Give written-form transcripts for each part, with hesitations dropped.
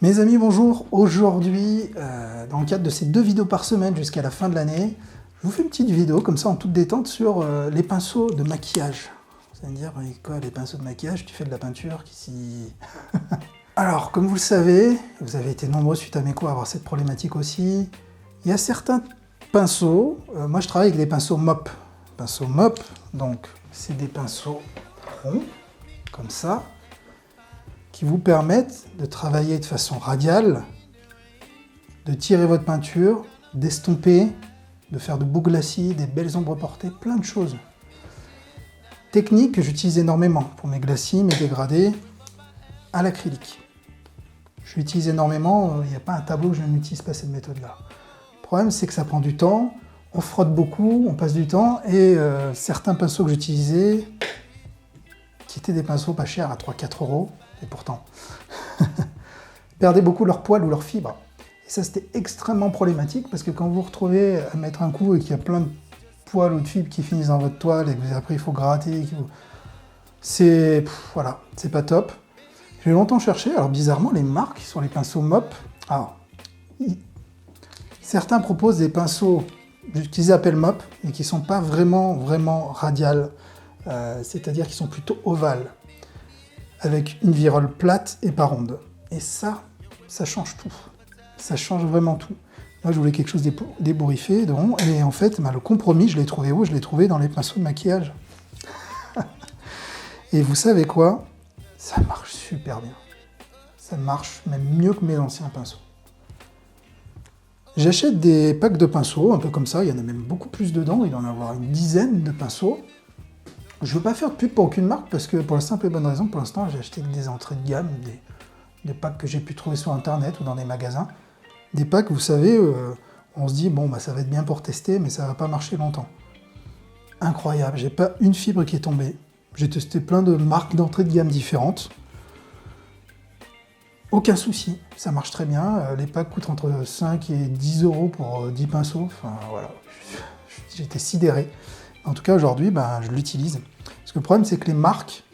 Mes amis, bonjour. Aujourd'hui, dans le cadre de ces 2 vidéos par semaine jusqu'à la fin de l'année, je vous fais une petite vidéo comme ça en toute détente sur les pinceaux de maquillage. Vous allez me dire, mais quoi, les pinceaux de maquillage, tu fais de la peinture qu'ici. Alors, comme vous le savez, vous avez été nombreux suite à mes cours à avoir cette problématique aussi, il y a certains pinceaux, moi je travaille avec des pinceaux mop. Pinceaux mop, donc c'est des pinceaux ronds, comme ça, qui vous permettent de travailler de façon radiale, de tirer votre peinture, d'estomper, de faire de beaux glacis, des belles ombres portées, plein de choses. Technique que j'utilise énormément pour mes glacis, mes dégradés, à l'acrylique. Je l'utilise énormément, il n'y a pas un tableau que je n'utilise pas cette méthode-là. Le problème, c'est que ça prend du temps, on frotte beaucoup, on passe du temps, et certains pinceaux que j'utilisais, qui étaient des pinceaux pas chers, à 3-4 euros, et pourtant, perdaient beaucoup leur poil ou leur fibre. Et ça, c'était extrêmement problématique, parce que quand vous vous retrouvez à mettre un coup et qu'il y a plein de poils ou de fibres qui finissent dans votre toile, et que après il faut gratter, c'est... voilà, c'est pas top. J'ai longtemps cherché, alors bizarrement, les marques sur les pinceaux mop, alors, certains proposent des pinceaux qu'ils appellent mop, mais qui ne sont pas vraiment radiales, c'est-à-dire qui sont plutôt ovales, avec une virole plate et pas ronde. Et ça change tout. Ça change vraiment tout. Moi, je voulais quelque chose d'ébouriffé, de rond, et en fait, le compromis, je l'ai trouvé où? Je l'ai trouvé dans les pinceaux de maquillage. Et vous savez quoi? Ça marche super bien. Ça marche même mieux que mes anciens pinceaux. J'achète des packs de pinceaux, un peu comme ça, il y en a même beaucoup plus dedans, il doit en avoir une dizaine de pinceaux. Je ne veux pas faire de pub pour aucune marque, parce que pour la simple et bonne raison, pour l'instant, j'ai acheté des entrées de gamme, des packs que j'ai pu trouver sur Internet ou dans des magasins. Des packs, vous savez, on se dit, bon, ça va être bien pour tester, mais ça ne va pas marcher longtemps. Incroyable, j'ai pas une fibre qui est tombée. J'ai testé plein de marques d'entrée de gamme différentes. Aucun souci, ça marche très bien. Les packs coûtent entre 5 et 10 euros pour 10 pinceaux. Enfin, voilà, j'étais sidéré. En tout cas, aujourd'hui, je l'utilise. Parce que le problème, c'est que les marques,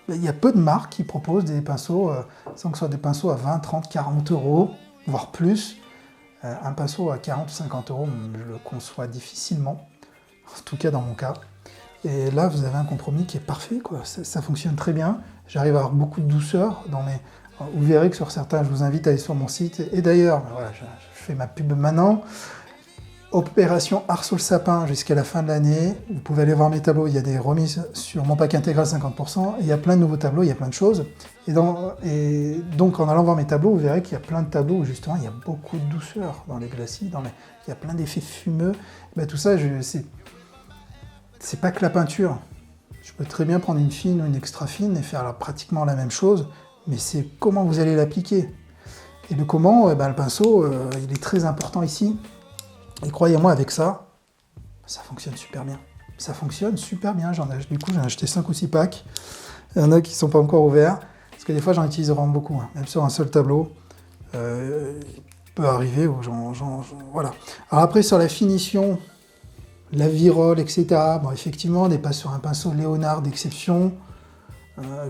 il y a peu de marques qui proposent des pinceaux, sans que ce soit des pinceaux à 20, 30, 40 euros, voire plus. Un pinceau à 40 ou 50 euros, je le conçois difficilement. En tout cas, dans mon cas. Et là, vous avez un compromis qui est parfait, quoi. Ça fonctionne très bien. J'arrive à avoir beaucoup de douceur dans mes... Vous verrez que sur certains, je vous invite à aller sur mon site. Et d'ailleurs, voilà, je fais ma pub maintenant. Opération Arceau le sapin jusqu'à la fin de l'année. Vous pouvez aller voir mes tableaux. Il y a des remises sur mon pack intégral 50%. Et il y a plein de nouveaux tableaux, il y a plein de choses. Et donc, en allant voir mes tableaux, vous verrez qu'il y a plein de tableaux où justement, il y a beaucoup de douceur dans les glacis. Il y a plein d'effets fumeux. Tout ça, c'est pas que la peinture. Je peux très bien prendre une fine ou une extra fine et faire pratiquement la même chose, mais c'est comment vous allez l'appliquer. Et le comment, le pinceau, il est très important ici. Et croyez-moi, avec ça, ça fonctionne super bien. Ça fonctionne super bien. Du coup, j'en ai acheté 5 ou 6 packs. Il y en a qui ne sont pas encore ouverts, parce que des fois, j'en utilise vraiment beaucoup. Même sur un seul tableau, il peut arriver où voilà. Alors après, sur la finition, la virole, etc. Bon, effectivement, on n'est pas sur un pinceau Léonard d'exception.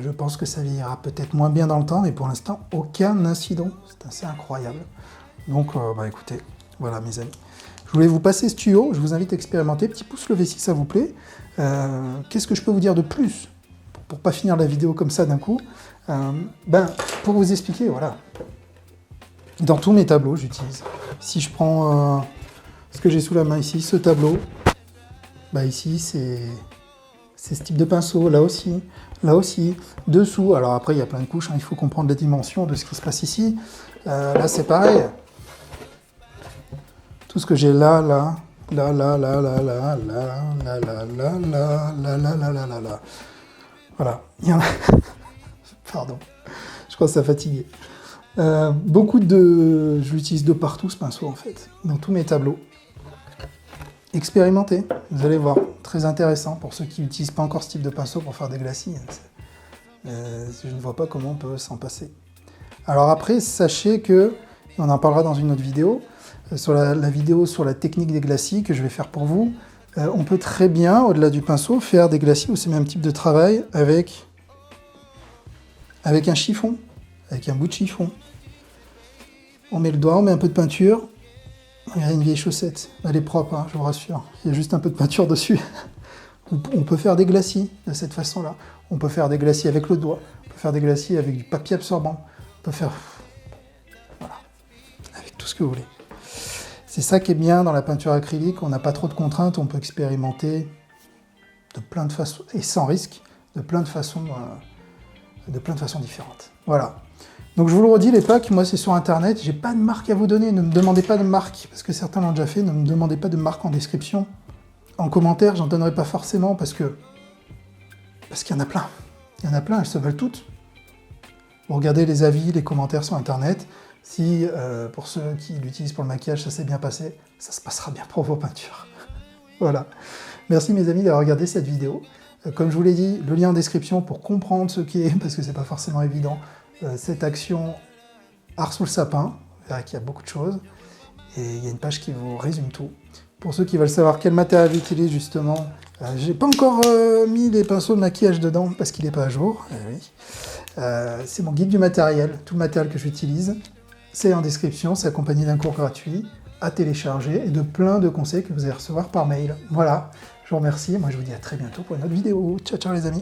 Je pense que ça ira peut-être moins bien dans le temps, mais pour l'instant, aucun incident. C'est assez incroyable. Donc, écoutez, voilà mes amis. Je voulais vous passer ce tuyau, je vous invite à expérimenter. Petit pouce levé si ça vous plaît. Qu'est-ce que je peux vous dire de plus pour ne pas finir la vidéo comme ça d'un coup? Pour vous expliquer, voilà. Dans tous mes tableaux, j'utilise. Si je prends ce que j'ai sous la main ici, ce tableau, ici, c'est ce type de pinceau, là aussi, dessous. Alors après, il y a plein de couches, il faut comprendre la dimension de ce qui se passe ici. Là, c'est pareil. Tout ce que j'ai là, voilà. Il y en a... Pardon, je crois que ça fatigue. Je l'utilise de partout, ce pinceau, en fait, dans tous mes tableaux. Expérimentez, vous allez voir, très intéressant pour ceux qui n'utilisent pas encore ce type de pinceau pour faire des glacis. Je ne vois pas comment on peut s'en passer. Alors après, sachez que, on en parlera dans une autre vidéo, sur la vidéo sur la technique des glacis que je vais faire pour vous, on peut très bien, au-delà du pinceau, faire des glacis ou c'est même type de travail avec un chiffon, avec un bout de chiffon. On met le doigt, on met un peu de peinture. Regardez une vieille chaussette. Elle est propre, hein, je vous rassure. Il y a juste un peu de peinture dessus. On peut faire des glacis de cette façon-là. On peut faire des glacis avec le doigt. On peut faire des glacis avec du papier absorbant. On peut faire... Voilà. Avec tout ce que vous voulez. C'est ça qui est bien dans la peinture acrylique. On n'a pas trop de contraintes. On peut expérimenter de plein de façons, et sans risque, de plein de façons différentes. Voilà. Donc je vous le redis, les packs, moi c'est sur internet, j'ai pas de marque à vous donner, ne me demandez pas de marque, parce que certains l'ont déjà fait, ne me demandez pas de marque en description. En commentaire, j'en donnerai pas forcément, parce qu'il y en a plein. Il y en a plein, elles se veulent toutes. Vous regardez les avis, les commentaires sur internet, si pour ceux qui l'utilisent pour le maquillage, ça s'est bien passé, ça se passera bien pour vos peintures. Voilà. Merci mes amis d'avoir regardé cette vidéo. Comme je vous l'ai dit, le lien en description pour comprendre ce qui est, parce que c'est pas forcément évident, cette action art sous le sapin. Vous verrez qu'il y a beaucoup de choses. Et il y a une page qui vous résume tout. Pour ceux qui veulent savoir quel matériel j'utilise justement, j'ai pas encore mis les pinceaux de maquillage dedans parce qu'il n'est pas à jour. Oui. C'est mon guide du matériel, tout le matériel que j'utilise. C'est en description, c'est accompagné d'un cours gratuit à télécharger et de plein de conseils que vous allez recevoir par mail. Voilà, je vous remercie. Moi je vous dis à très bientôt pour une autre vidéo. Ciao ciao les amis.